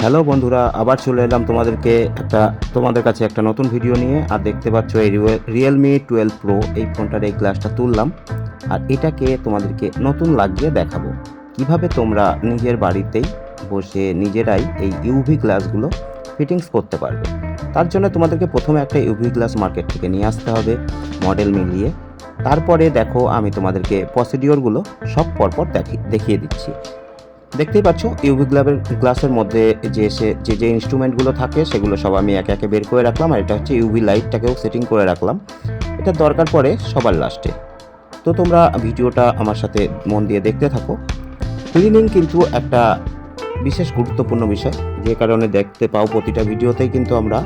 Hello বন্ধুরা, আবার চলে এলাম তোমাদের কাছে একটা নতুন ভিডিও নিয়ে। আর দেখতে পাচ্ছ এই রিয়েলমি 12 প্রো এই ফোনটার এই গ্লাসটা তুললাম, আর এটাকে তোমাদেরকে নতুন লাগিয়ে দেখাবো কিভাবে তোমরা নিজের বাড়িতেই বসে নিজেরাই এই ইউভি গ্লাসগুলো ফিটিংস করতে পারবে। তার জন্য তোমাদেরকে প্রথমে একটা ইউভি গ্লাস মার্কেট থেকে নিয়ে আসতে হবে, মডেল মিলিয়ে। তারপরে দেখো আমি তোমাদেরকে প্রসিডিওরগুলো সব পরপর দেখিয়ে দিচ্ছি। দেখতেই পাচ্ছ ইউভি গ্লাসের মধ্যে যে ইনস্ট্রুমেন্টগুলো থাকে সেগুলো সব আমি একে একে বের করে রাখলাম। আর এটা হচ্ছে ইউভি লাইটটাকেও সেটিং করে রাখলাম, এটা দরকার পড়ে সবার লাস্টে। তো তোমরা ভিডিওটা আমার সাথে মন দিয়ে দেখতে থাকো। ক্লিনিং কিন্তু একটা বিশেষ গুরুত্বপূর্ণ বিষয়, যে কারণে দেখতে পাও প্রতিটা ভিডিওতেই কিন্তু আমরা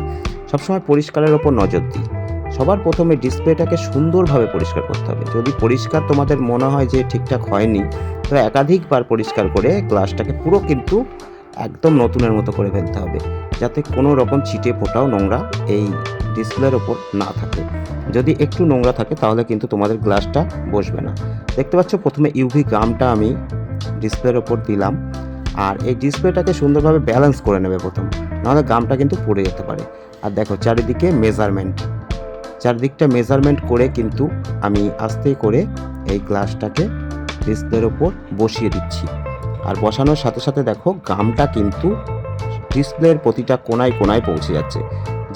সবসময় পরিষ্কারের ওপর নজর দিই। সবার প্রথমে ডিসপ্লেটাকে সুন্দরভাবে পরিষ্কার করতে হবে। যদি পরিষ্কার তোমাদের মনে হয় যে ঠিকঠাক হয়নি, তো একাধিকবার পরিষ্কার করে গ্লাসটাকে পুরো কিন্তু একদম নতুনের মতো করে ফেলতে হবে, যাতে কোনো রকম ছিটে ফোটাও নোংরা এই ডিসপ্লের ওপর না থাকে। যদি একটু নোংরা থাকে তাহলে কিন্তু তোমাদের গ্লাসটা বসবে না। দেখতে পাচ্ছ প্রথমে ইউভি গামটা আমি ডিসপ্লের ওপর দিলাম, আর এই ডিসপ্লেটাকে সুন্দরভাবে ব্যালেন্স করে নেবে প্রথম, নাহলে গামটা কিন্তু পড়ে যেতে পারে। আর দেখো চারিদিকটা মেজারমেন্ট করে কিন্তু আমি আস্তে করে এই গ্লাসটাকে ডিসপ্লের ওপর বসিয়ে দিচ্ছি। আর বসানোর সাথে সাথে দেখো গামটা কিন্তু ডিসপ্লের প্রতিটা কোনায় কোনায় পৌঁছে যাচ্ছে,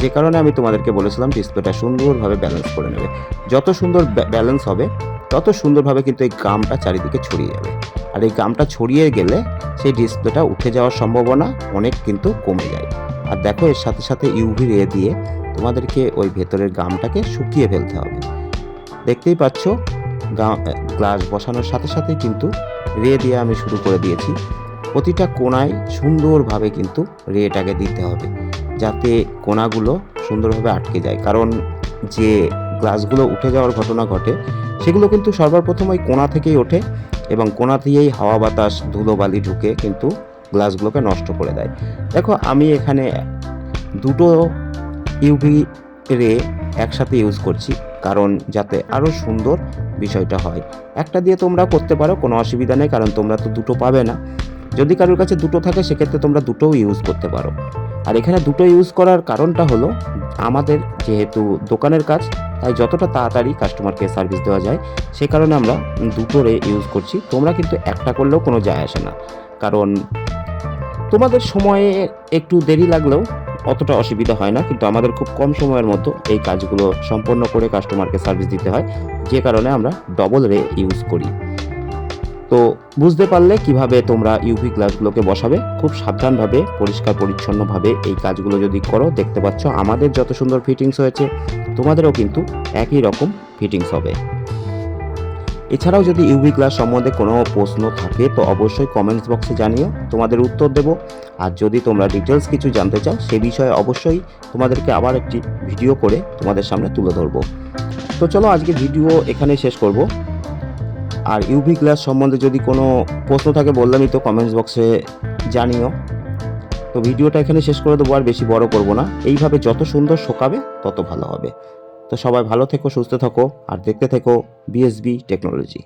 যে কারণে আমি তোমাদেরকে বলেছিলাম ডিসপ্লেটা সুন্দরভাবে ব্যালেন্স করে নেবে। যত সুন্দর ব্যালেন্স হবে তত সুন্দরভাবে কিন্তু এই গামটা চারিদিকে ছড়িয়ে যাবে। আর এই গামটা ছড়িয়ে গেলে সেই ডিসপ্লেটা উঠে যাওয়ার সম্ভাবনা অনেক কিন্তু কমে যায়। আর দেখো এর সাথে সাথে ইউভি রে দিয়ে তোমাদেরকে ওই ভেতরের গামটাকে শুকিয়ে ফেলতে হবে। দেখতেই পাচ্ছ গ্লাস বসানোর সাথে সাথে কিন্তু রে দিয়ে আমি শুরু করে দিয়েছি। প্রতিটা কোণায় সুন্দরভাবে কিন্তু রেটাকে দিতে হবে, যাতে কোণাগুলো সুন্দরভাবে আটকে যায়। কারণ যে গ্লাসগুলো উঠে যাওয়ার ঘটনা ঘটে সেগুলো কিন্তু সর্বপ্রথম ওই কোণা থেকেই ওঠে, এবং কোণা দিয়েই হাওয়া বাতাস ধুলোবালি ঢুকে কিন্তু গ্লাসগুলোকে নষ্ট করে দেয়। দেখো আমি এখানে দুটো ইউভি রে একসাথে ইউজ করছি, কারণ যাতে আরও সুন্দর বিষয়টা হয়। একটা দিয়ে তোমরা করতে পারো, কোনো অসুবিধা নেই, কারণ তোমরা তো দুটো পাবে না। যদি কারোর কাছে দুটো থাকে সেক্ষেত্রে তোমরা দুটোও ইউজ করতে পারো। আর এখানে দুটো ইউজ করার কারণটা হলো, আমাদের যেহেতু দোকানের কাজ, তাই যতটা তাড়াতাড়ি কাস্টমারকে সার্ভিস দেওয়া যায় সে কারণে আমরা দুটো রে ইউজ করছি। তোমরা কিন্তু একটা করলেও কোনো যায় আসে না, কারণ তোমাদের সময়ে একটু দেরি লাগলেও অতটা অসুবিধা হয় না, কিন্তু আমাদের খুব কম সময়ের মধ্যে এই কাজগুলো সম্পন্ন করে কাস্টমারকে সার্ভিস দিতে হয়, যে কারণে আমরা ডবল রে ইউজ করি। তো বুঝতে পারলে কিভাবে তোমরা ইউভি গ্লাসগুলোকে বসাবে। খুব সাবধানভাবে পরিষ্কার পরিচ্ছন্নভাবে এই কাজগুলো যদি করো, দেখতে পাচ্ছ আমাদের যত সুন্দর ফিটিংস হয়েছে তোমাদেরও কিন্তু একই রকম ফিটিংস হবে। এছাড়াও যদি ইউভি গ্লাস সম্বন্ধে কোনো প্রশ্ন থাকে তো অবশ্যই কমেন্টস বক্সে জানিও, তোমাদের উত্তর দেব। আর যদি তোমরা ডিটেলস কিছু জানতে চাও সে বিষয়ে অবশ্যই তোমাদেরকে আবার একটি ভিডিও করে তোমাদের সামনে তুলে ধরবো। তো চলো আজকে ভিডিও এখানে শেষ করব। আর ইউভি গ্লাস সম্বন্ধে যদি কোনো প্রশ্ন থাকে বললামই তো, কমেন্টস বক্সে জানিও। তো ভিডিওটা এখানে শেষ করে দেবো, আর বেশি বড় করব না। এইভাবে যত সুন্দর শোকাবে তত ভালো হবে। তো সবাই ভালো থেকো, সুস্থ থাকো, আর দেখতে থেকো বিএসবি টেকনোলজি।